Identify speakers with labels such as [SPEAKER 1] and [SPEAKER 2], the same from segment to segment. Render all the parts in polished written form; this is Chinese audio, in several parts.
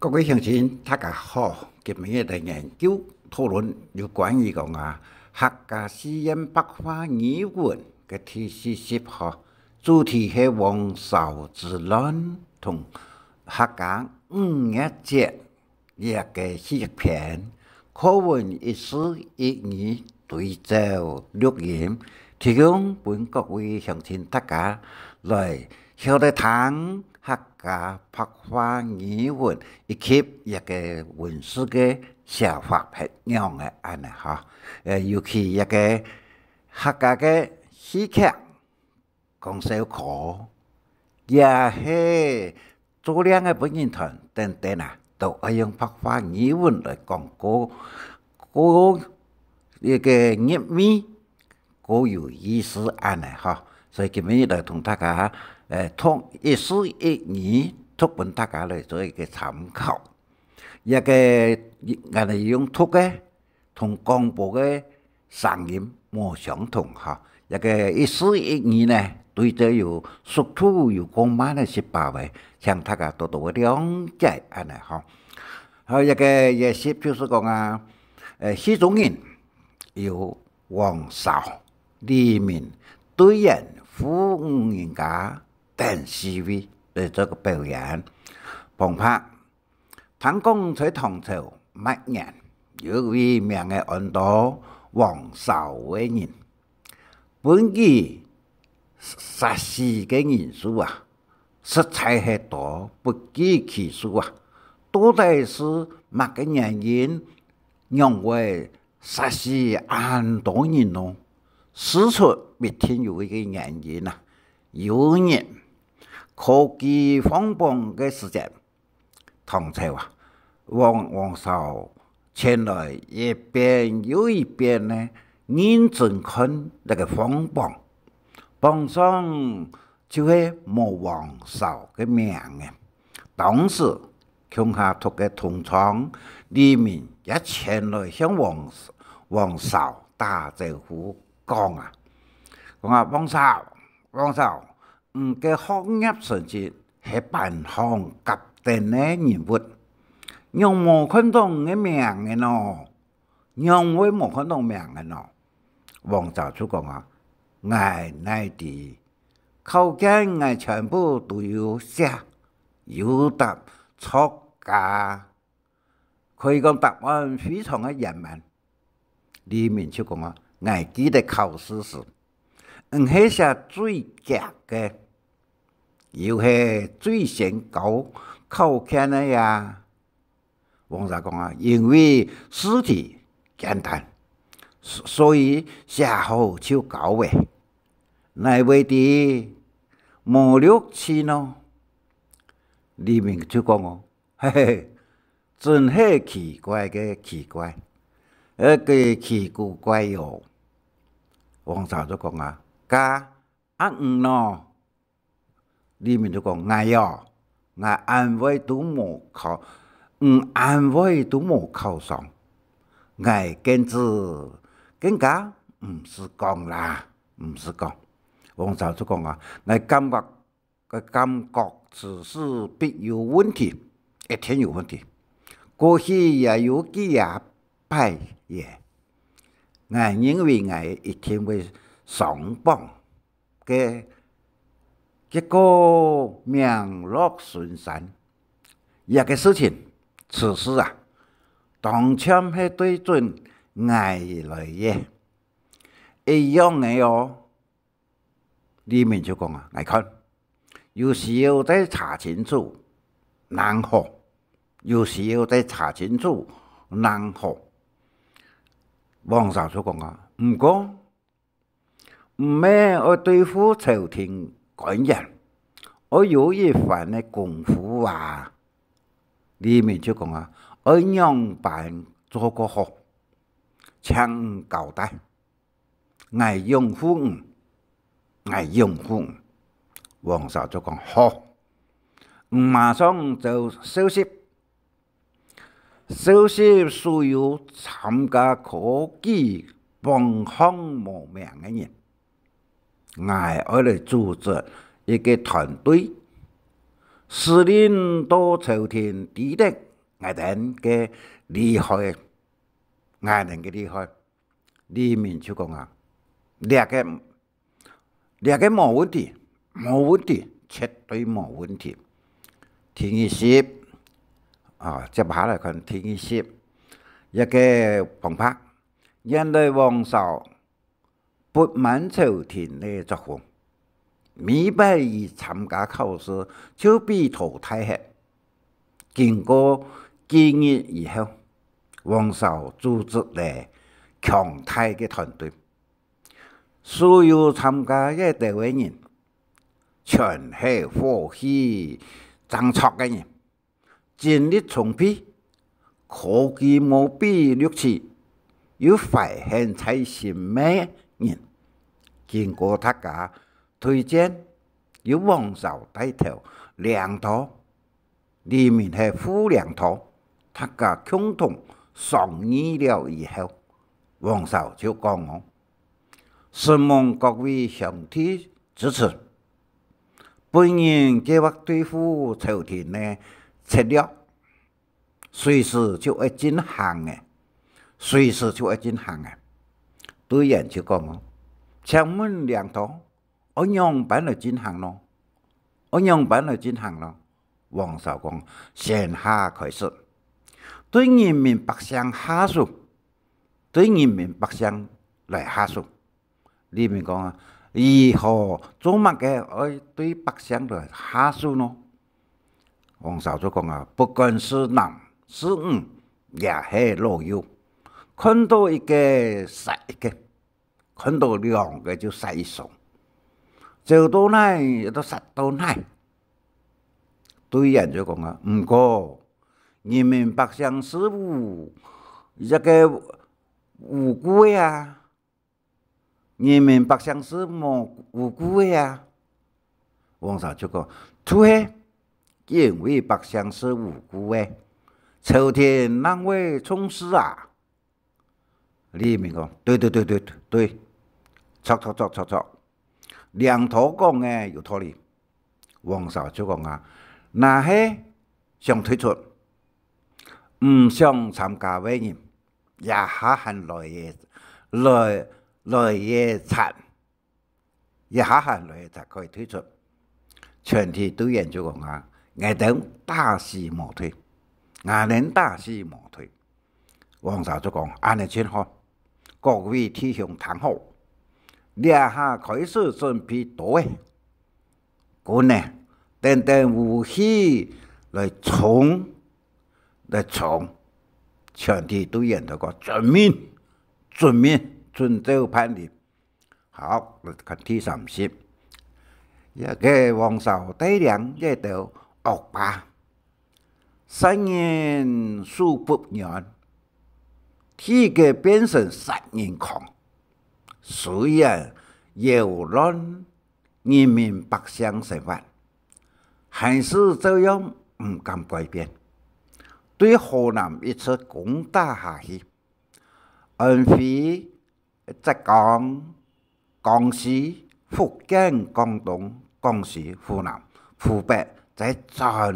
[SPEAKER 1] 各位乡亲，大家好！今日嚟研究討論有關於客家詩音白話語文嘅第40課，主題係王朝之亂同客家五月節一個詩篇，課文一詩一語對照錄音，提供本各位鄉親大家來曉得聽客家白話語文以及一個文字嘅寫法係樣嘅安尼嚇。尤其一個客家嘅戲劇講小可，也係做兩個本人團等等啊，都係用白話語文來講個一個粵語個有意思安尼嚇。所以今日來同大家通一詩一語，讀本大家來做一個參考。一個我哋用讀嘅同廣播嘅聲音冇相同嚇。一個一詩一語呢，對着有速度有講慢嘅18位，向大家多多了解安尼嚇。好，一個也是就是講戲中人有王韶、黎明、對人、傅五人家等4位嚟做個表演。澎湃聽講在唐朝末年，有位名嘅安道王韶嘅人，本期殺死嘅人數實在係多不計其數到底是乜嘅原因讓為殺死咁多人咯？事出必定有一個原因有人科技發邦嘅時間，唐朝王韶前來一遍又一遍呢，認真看那個發邦，榜上就係冇王韶嘅名嘅。當時鄉下讀嘅同窗黎明也前來向王韶打招呼講王韶嘅學業成績係本行甲等嘅人物，讓冇看到嘅名嘅咯，讓會冇看到名嘅咯。王韶就講我哋考卷我全部都有寫，有答錯㗎，可以講答案非常嘅嚴謹。黎明就講我記得考試時，係寫最佳嘅，又係最先交考卷嘅呀。王韶講因為試題簡單，所以寫好就交嘅，乃為啲冇錄取咯。黎明就講嘿嘿，真係奇怪嘅奇怪，奇古怪喲。王韶就講加5咯。黎明就講我安慰都冇考，安慰都冇考上，我簡直更加唔是講啦，唔是講。王韶就講我感覺只是必有問題，一定有問題。過去也有幾廿擺嘢，我認為我一定會上榜嘅，結果名落孫山。一個事情，此事當場係對準我來嘅，一樣嘅黎明就講我看有時要再查清楚，難好；有時要再查清楚，難好。王韶就講唔過唔係我對付朝廷官人，我有一番嘅功夫黎明就講我樣板做個好，請交代，我擁護。王韶就講好，馬上就消息所有參加科技榜項無名嘅人，我嚟組織一個團隊，司令到朝廷指定外人嘅厉害，外人嘅厉害，里面就讲啊，掠个冇问题，冇问题，绝对冇问题。天意10啊，接下来看天意10，一个澎湃，因为王朝不满朝廷嘅作风，未必而参加考试就被淘汰去。经过几日以后，王朝组织了强大嘅团队，所有参加嘅单位人，全系火气正确嘅人，精力充沛，科技无比绿气，有怀恨在心嘅人，经过大家推荐，由王朝带头领导。里面系副领导，大家共同商议了以后，王朝就讲我，希望各位兄弟支持。本人计划对付朝廷的策略，随时就会进行嘅，随时就会进行嘅。对人就讲我，请问领导，按样板来进行咯？按样板来进行咯？王朝讲：先下开始，对人民百姓下手，对人民百姓来下手。里面讲啊，如何做乜嘅爱对百姓来下手呢？王朝就讲啊，不管是男是女，也系老幼，看到一个杀一个，看到2个就杀一手，走到哪都杀到哪。对人就讲啊，唔过人民百姓是一个无辜的啊，人民百姓是无辜的啊。王朝就讲，对，因为百姓是无辜的，朝廷哪会重视啊？里面讲，对，错，两头讲嘅有道理。王朝就讲啊。那系想退出，唔想参加嘅人，也下限来嘢贼，也下限来嘢贼可以退出。全体队员就讲啊，我等大事莫退，我能大事莫退。王朝就讲，安尼真好，各位弟兄听好，列下开始准备到位，过呢？等武器来冲，全体队员都讲遵照判令。好，嚟看第30，一个王朝带领一道恶霸，3年数不年，体格变成杀人狂，虽然扰乱人民百姓生活。还是这样唔敢改变，对河南一直攻打下去，安徽、浙江、江西、福建、广东、广西、湖南、湖北，再转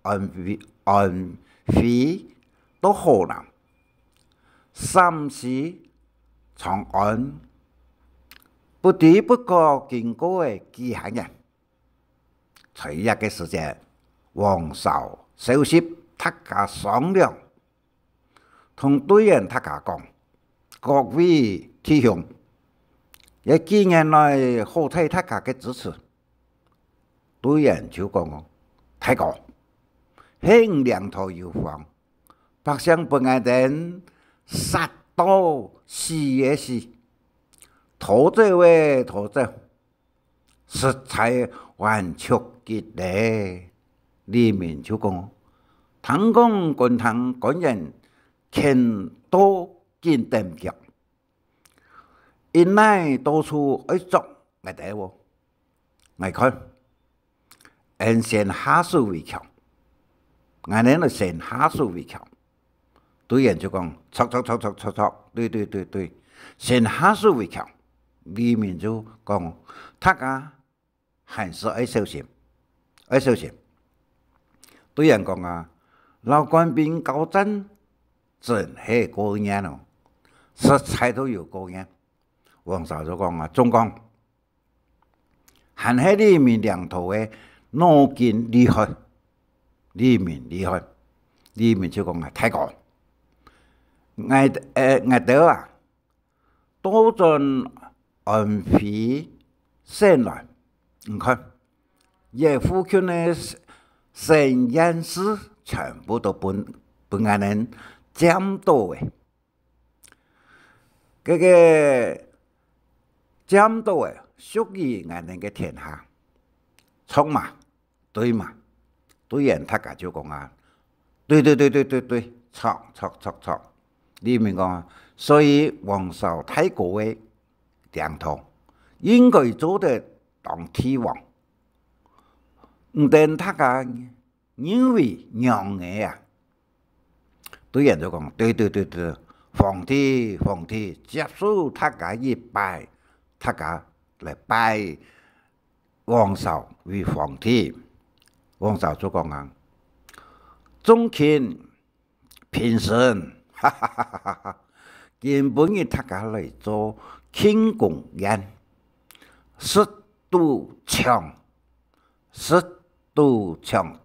[SPEAKER 1] 安徽到河南，陕西、长安，不知不觉经过嘅几行人。在一个时间，王朝收拾大家商量，同队员大家讲，各位弟兄，也几年来好睇大家嘅支持。队员就讲我，大哥，兴两头有方，百姓不爱人杀到死也死，逃走喂逃走，实在还出结咧。里面就讲，唐公官堂官人见多见定脚，因乃到处爱捉爱逮我，爱看，按先下手为强，俺呢就先下手为强。对人就讲，错，对，先下手为强。里面就讲，大家还是爱小心，爱小心。对人讲啊，老官兵交战，真系过瘾咯，食材都有过瘾。王绍就讲啊，总讲，汉喺里面两头嘅脑筋厉害，里面厉害，里面就讲啊，太过，我哋啊，多盡安徽省內，你看，也附近嘅省县市全部都本俺人占到嘅，嗰個占到嘅屬於俺人嘅天下，錯嘛？對嘛？對人大家就講啊，對，錯。裏面講，所以王紹太過嘅領土應該做得當天王，唔等大家因為讓嘅啊，對人就講，對，皇帝接受大家一拜，大家嚟拜王紹為皇帝，王紹就講啊，眾卿平身。原本嘅大家嚟做慶功宴，食都搶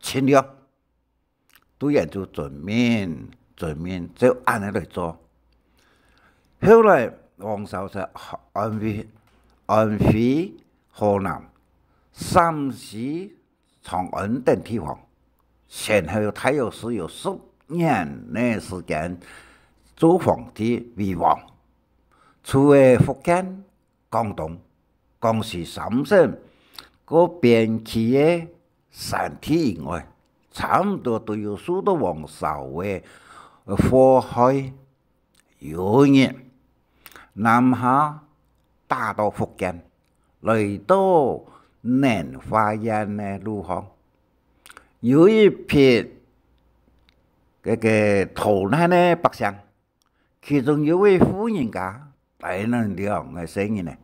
[SPEAKER 1] 清了，對人就全面就按嚟做。後來王紹就安徽、河南、陕西、長安等地方，先後他有10年嘅時間做皇帝為王，除咗福建、廣東、廣西3省嗰邊區嘅山地以外，差唔多都有數到王紹嘅禍害有人，南下打到福建，嚟到南華縣嘅路上，有一批嗰個逃難嘅百姓，其中有位婦人家大能量嘅聲音呢，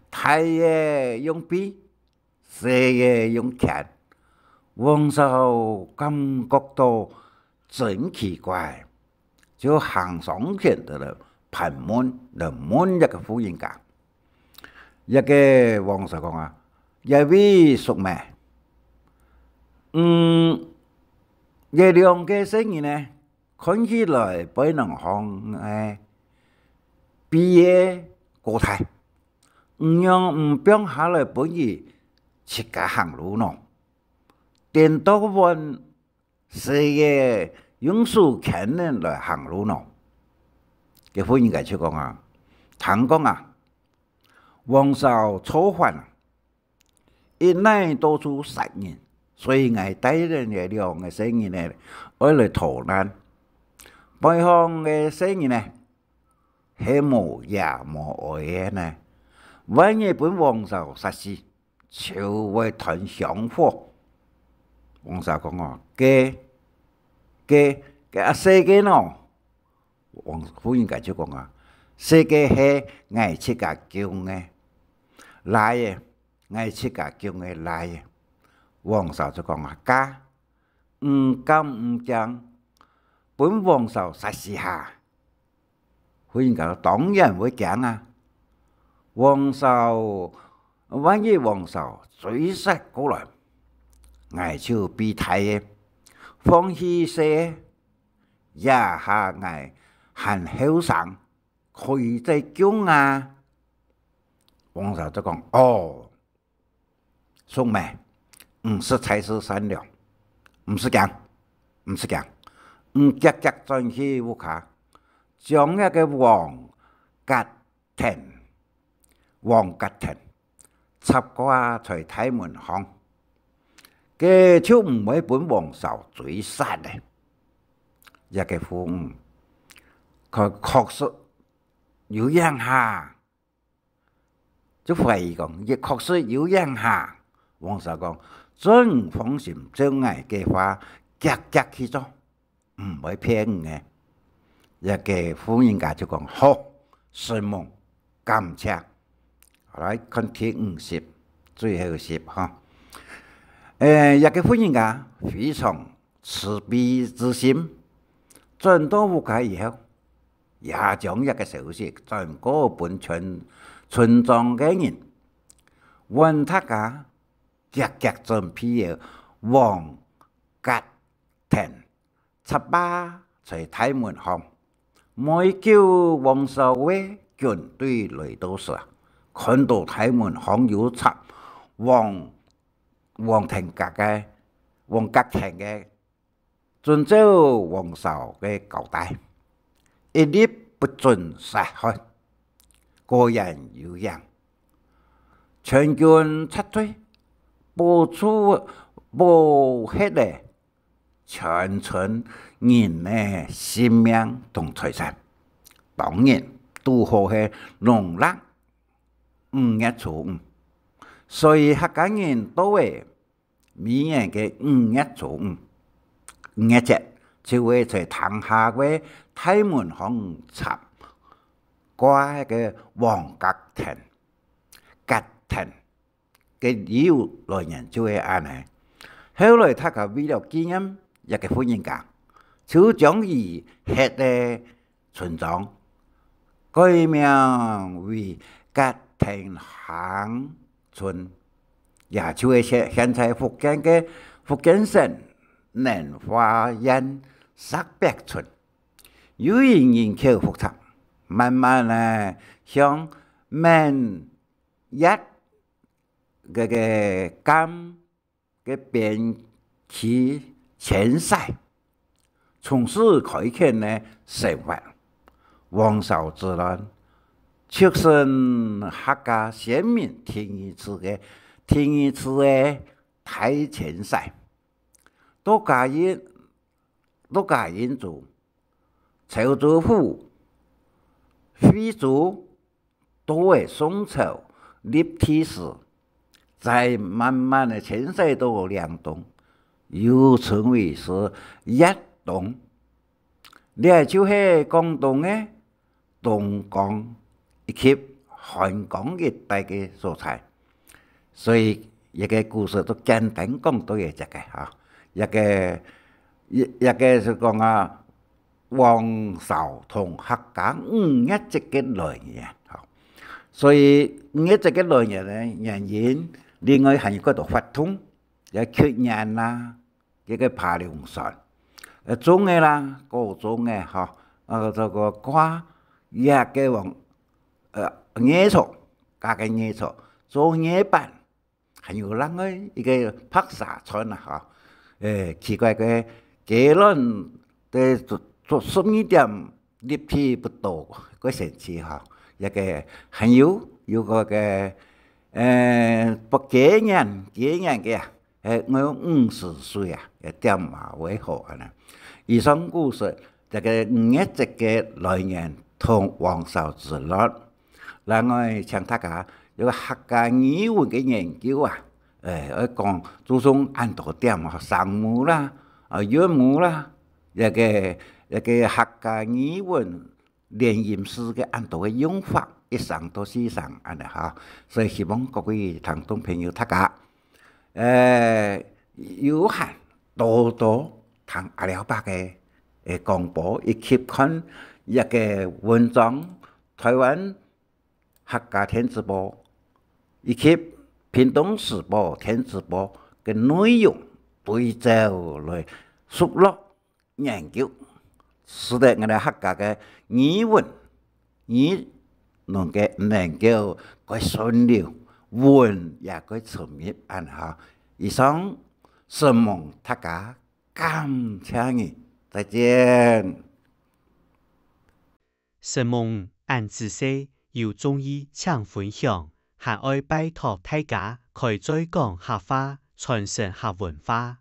[SPEAKER 1] 大嘅用筆，小嘅用鉗，王紹感覺到真奇怪，就行上前到了盤問一個婦人家，一個王紹講啊，一位淑妹，這兩個聲音呢，看起來不能行畢業過態，唔變下來本意自家行路咯。電到問誰嘅用手牽人來行路咯？嘅婦人家就講啊，聽講啊，王紹錯犯，一乃到處殺人。所以我帶人嘅兩個聲音呢，我嚟逃難。背後嘅聲音呢，係無也無愛嘅呢。萬一本王紹殺死，就會談香火。王紹講啊，嘅世界咯，婦人家就講啊，世界係我自家叫嘅，來嘅，我自家叫嘅來嘅。王紹就講啊，家唔敢唔將本王紹殺死下，婦人家當然會講啊。王紹萬一王紹追殺過來，我就必睇嘅，放棄些，也下我很後生，可以再叫啊。王紹就講，哦，淑妹。唔是才是善良，唔是講，夾轉去屋下，將一個黃吉田插qua在大門巷，佢就唔會本王紹追殺嘅。一個婦佢確實有樣下，就懷疑講，亦確實有樣下。王紹講。真放心，將我嘅話夾去做，唔會騙嘅。一個婦人家就講好，是夢，感謝。後來看第最後10哈。一個婦人家非常慈悲之心，转到佛家以後，也將一個消息傳過本村莊嘅人，問大家積極準備嘅黃吉田18在大門巷，每叫黃少偉軍隊來到時，看到大門巷有插黃吉田嘅，遵照黃少嘅交代，一律不准殺害，個人有恙，全軍撤退，保hết咧全村人嘅性命同財產。當然都好係農曆5月初5，所以客家人都會每年嘅5月初5節，就會在塘下嘅大門巷插掛嘅黃吉田嘅理由來源就係安尼。後來他個為了紀念一個婦人節，就將伊ฮ็嘅村莊改名為吉田鄉村，也就係現在福建省寧化縣石壁村。由於人口複雜，慢慢咧向閩粵嗰個贛嘅邊區遷徙，從此開墾咧生活。黃少自然出身客家先民天一次嘅大遷徙，都家人族、潮州府、徽族都係宋朝立體時，在慢慢的遷徙到嶺東，又稱為是粵東。呢就係廣東嘅東江以及漢江一帶嘅所在，所以一個故事都簡單講到嘢隻嘅嚇，一個就講啊黃少同客家5月節嘅來源嚇，所以5月節嘅來源咧，人另外還有嗰度發通，有缺人啦，一個爬龍山，種嘅啦，各種嘅嚇，這個瓜。也嘅往椰草，加嘅椰草做椰板，還有另外一個白沙村啊嚇，奇怪嘅結論嘅做12點立體不到個神奇嚇，一個還有個嘅不幾年嘅我有50歲啊，一點嘛為好啊呢。以上故事這個5月節嘅來源。同黃少自然，另外請大家有個客家語文嘅研究啊，我講注重按多點啊，聲母啦、韻母啦，一個客家語文連音詩嘅按多嘅用法，一上到四上安尼嚇，所以希望各位聽眾朋友大家，有閒多聽阿廖伯嘅廣播，以及看。一個文章，台灣客家電子報以及屏東時報電子報嘅內容對照來熟絡研究，使得我哋客家嘅語文能夠順溜，文也可以沉入安下。以上希望大家感謝你，再見。
[SPEAKER 2] 承蒙俺自細有中意搶分享，還愛拜託大家開再講客話，傳承客文化。